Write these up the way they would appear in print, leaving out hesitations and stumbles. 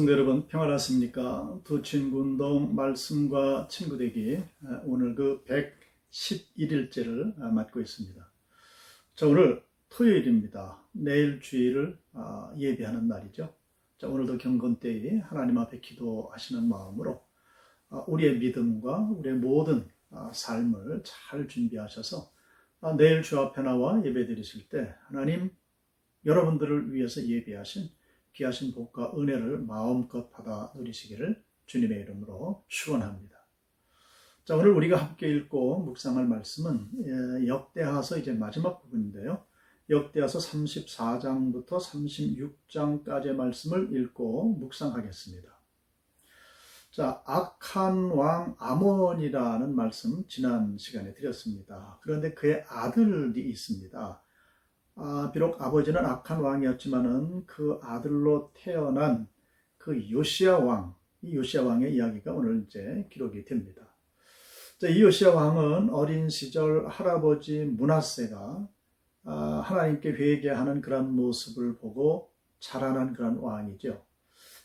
성도 여러분 평안하십니까? 두 친구 운동 말씀과 친구 되기 오늘 그 111일째를 맡고 있습니다. 자, 오늘 토요일입니다. 내일 주일을 예배하는 날이죠. 자, 오늘도 경건때에 하나님 앞에 기도하시는 마음으로 우리의 믿음과 우리의 모든 삶을 잘 준비하셔서 내일 주 앞에 나와 예배 드리실 때 하나님 여러분들을 위해서 예배하신 귀하신 복과 은혜를 마음껏 받아 누리시기를 주님의 이름으로 축원합니다. 자, 오늘 우리가 함께 읽고 묵상할 말씀은 역대하서 이제 마지막 부분인데요. 역대하서 34장부터 36장까지의 말씀을 읽고 묵상하겠습니다. 자, 악한 왕 아몬이라는 말씀 지난 시간에 드렸습니다. 그런데 그의 아들이 있습니다. 비록 아버지는 악한 왕이었지만은 그 아들로 태어난 그 요시야 왕, 이 요시야 왕의 이야기가 오늘 이제 기록이 됩니다. 자, 이 요시야 왕은 어린 시절 할아버지 므낫세가 하나님께 회개하는 그런 모습을 보고 자라난 그런 왕이죠.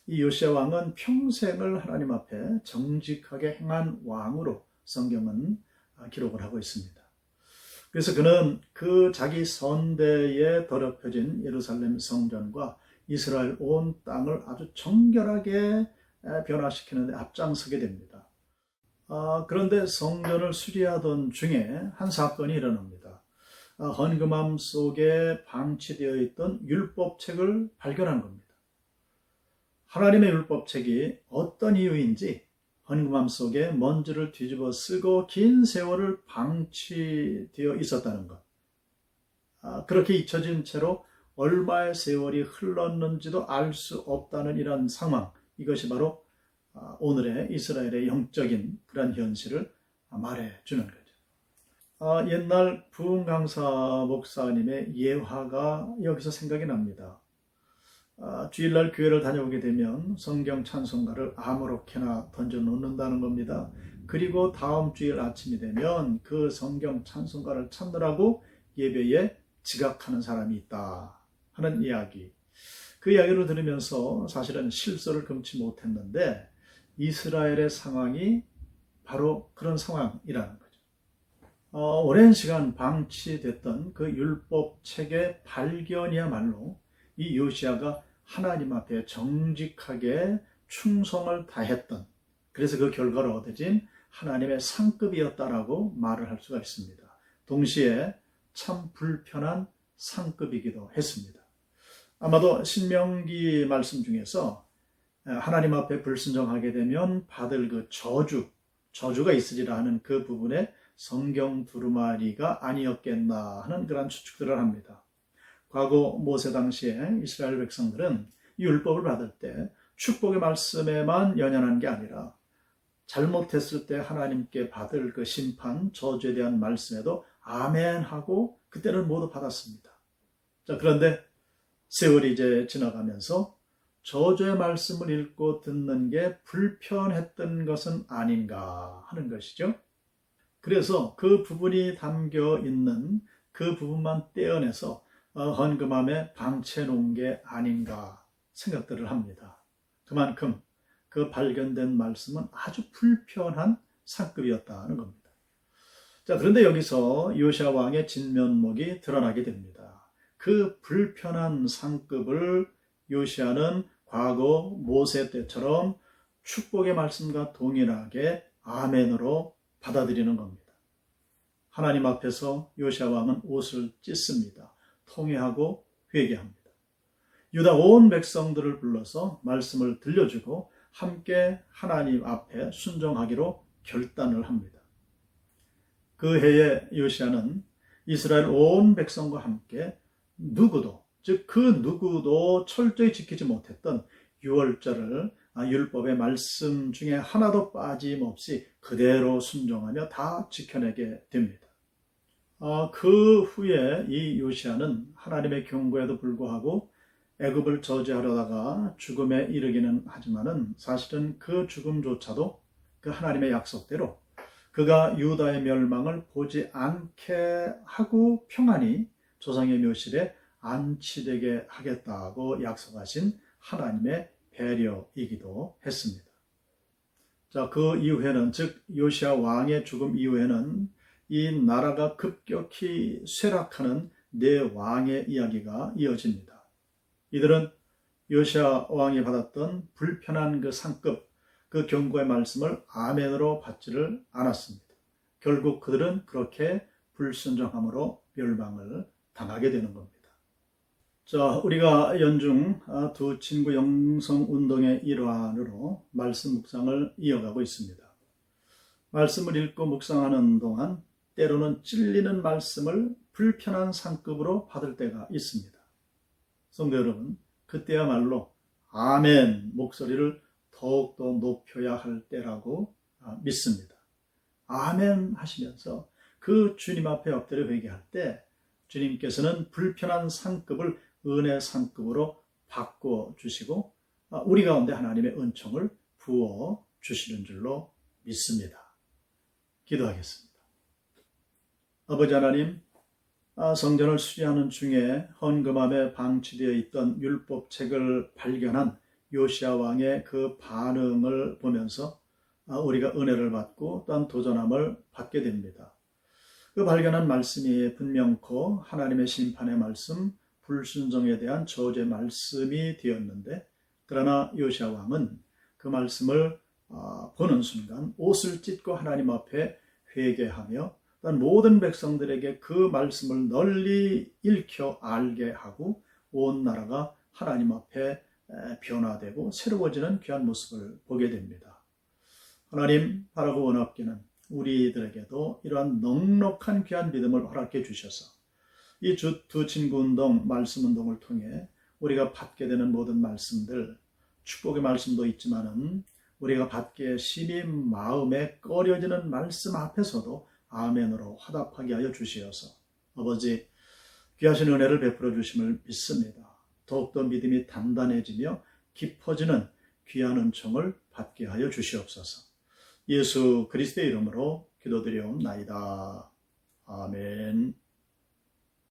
이 요시야 왕은 평생을 하나님 앞에 정직하게 행한 왕으로 성경은 기록을 하고 있습니다. 그래서 그는 그 자기 선대에 더럽혀진 예루살렘 성전과 이스라엘 온 땅을 아주 정결하게 변화시키는 데 앞장서게 됩니다. 그런데 성전을 수리하던 중에 한 사건이 일어납니다. 헌금함 속에 방치되어 있던 율법책을 발견한 겁니다. 하나님의 율법책이 어떤 이유인지 헌금함 속에 먼지를 뒤집어 쓰고 긴 세월을 방치되어 있었다는 것. 그렇게 잊혀진 채로 얼마의 세월이 흘렀는지도 알 수 없다는 이런 상황. 이것이 바로 오늘의 이스라엘의 영적인 그런 현실을 말해주는 거죠. 옛날 부흥강사 목사님의 예화가 여기서 생각이 납니다. 주일날 교회를 다녀오게 되면 성경 찬송가를 아무렇게나 던져놓는다는 겁니다. 그리고 다음 주일 아침이 되면 그 성경 찬송가를 찾느라고 예배에 지각하는 사람이 있다 하는 이야기. 그 이야기를 들으면서 사실은 실소를 금치 못했는데 이스라엘의 상황이 바로 그런 상황이라는 거죠. 오랜 시간 방치됐던 그 율법책의 발견이야말로 이 요시야가 하나님 앞에 정직하게 충성을 다했던, 그래서 그 결과로 얻어진 하나님의 상급이었다라고 말을 할 수가 있습니다. 동시에 참 불편한 상급이기도 했습니다. 아마도 신명기 말씀 중에서 하나님 앞에 불순종하게 되면 받을 그 저주가 있으리라 하는 그 부분에 성경 두루마리가 아니었겠나 하는 그런 추측들을 합니다. 과거 모세 당시에 이스라엘 백성들은 이 율법을 받을 때 축복의 말씀에만 연연한 게 아니라 잘못했을 때 하나님께 받을 그 심판, 저주에 대한 말씀에도 아멘 하고 그때는 모두 받았습니다. 자, 그런데 세월이 이제 지나가면서 저주의 말씀을 읽고 듣는 게 불편했던 것은 아닌가 하는 것이죠. 그래서 그 부분이 담겨 있는 그 부분만 떼어내서 헌금함에 방치해 놓은 게 아닌가 생각들을 합니다. 그만큼 그 발견된 말씀은 아주 불편한 상급이었다는 겁니다. 자, 그런데 여기서 요시야 왕의 진면목이 드러나게 됩니다. 그 불편한 상급을 요시야는 과거 모세 때처럼 축복의 말씀과 동일하게 아멘으로 받아들이는 겁니다. 하나님 앞에서 요시야 왕은 옷을 찢습니다. 통회하고 회개합니다. 유다 온 백성들을 불러서 말씀을 들려주고 함께 하나님 앞에 순종하기로 결단을 합니다. 그 해에 요시야는 이스라엘 온 백성과 함께 누구도, 즉 그 누구도 철저히 지키지 못했던 유월절을 율법의 말씀 중에 하나도 빠짐없이 그대로 순종하며 다 지켜내게 됩니다. 그 후에 이 요시야는 하나님의 경고에도 불구하고 애굽을 저지하려다가 죽음에 이르기는 하지만은 사실은 그 죽음조차도 그 하나님의 약속대로 그가 유다의 멸망을 보지 않게 하고 평안히 조상의 묘실에 안치되게 하겠다고 약속하신 하나님의 배려이기도 했습니다. 자, 그 이후에는, 즉 요시야 왕의 죽음 이후에는 이 나라가 급격히 쇠락하는 네 왕의 이야기가 이어집니다. 이들은 요시야 왕이 받았던 불편한 그 상급, 그 경고의 말씀을 아멘으로 받지를 않았습니다. 결국 그들은 그렇게 불순종함으로 멸망을 당하게 되는 겁니다. 자, 우리가 연중 두 친구 영성운동의 일환으로 말씀 묵상을 이어가고 있습니다. 말씀을 읽고 묵상하는 동안 때로는 찔리는 말씀을 불편한 상급으로 받을 때가 있습니다. 성도 여러분, 그때야말로 아멘 목소리를 더욱더 높여야 할 때라고 믿습니다. 아멘 하시면서 그 주님 앞에 엎드려 회개할 때 주님께서는 불편한 상급을 은혜 상급으로 바꿔주시고 우리 가운데 하나님의 은총을 부어주시는 줄로 믿습니다. 기도하겠습니다. 아버지 하나님, 성전을 수리하는 중에 헌금함에 방치되어 있던 율법책을 발견한 요시야 왕의 그 반응을 보면서 우리가 은혜를 받고 또한 도전함을 받게 됩니다. 그 발견한 말씀이 분명코 하나님의 심판의 말씀, 불순종에 대한 저주의 말씀이 되었는데, 그러나 요시야 왕은 그 말씀을 보는 순간 옷을 찢고 하나님 앞에 회개하며 또한 모든 백성들에게 그 말씀을 널리 읽혀 알게 하고 온 나라가 하나님 앞에 변화되고 새로워지는 귀한 모습을 보게 됩니다. 하나님, 바라고 원하기는 우리들에게도 이러한 넉넉한 귀한 믿음을 허락해 주셔서 이 두 친구 운동, 말씀 운동을 통해 우리가 받게 되는 모든 말씀들, 축복의 말씀도 있지만은 우리가 받기에 심히 마음에 꺼려지는 말씀 앞에서도 아멘으로 화답하게 하여 주시어서 아버지, 귀하신 은혜를 베풀어 주심을 믿습니다. 더욱더 믿음이 단단해지며 깊어지는 귀한 은총을 받게 하여 주시옵소서. 예수 그리스도의 이름으로 기도드리옵나이다. 아멘.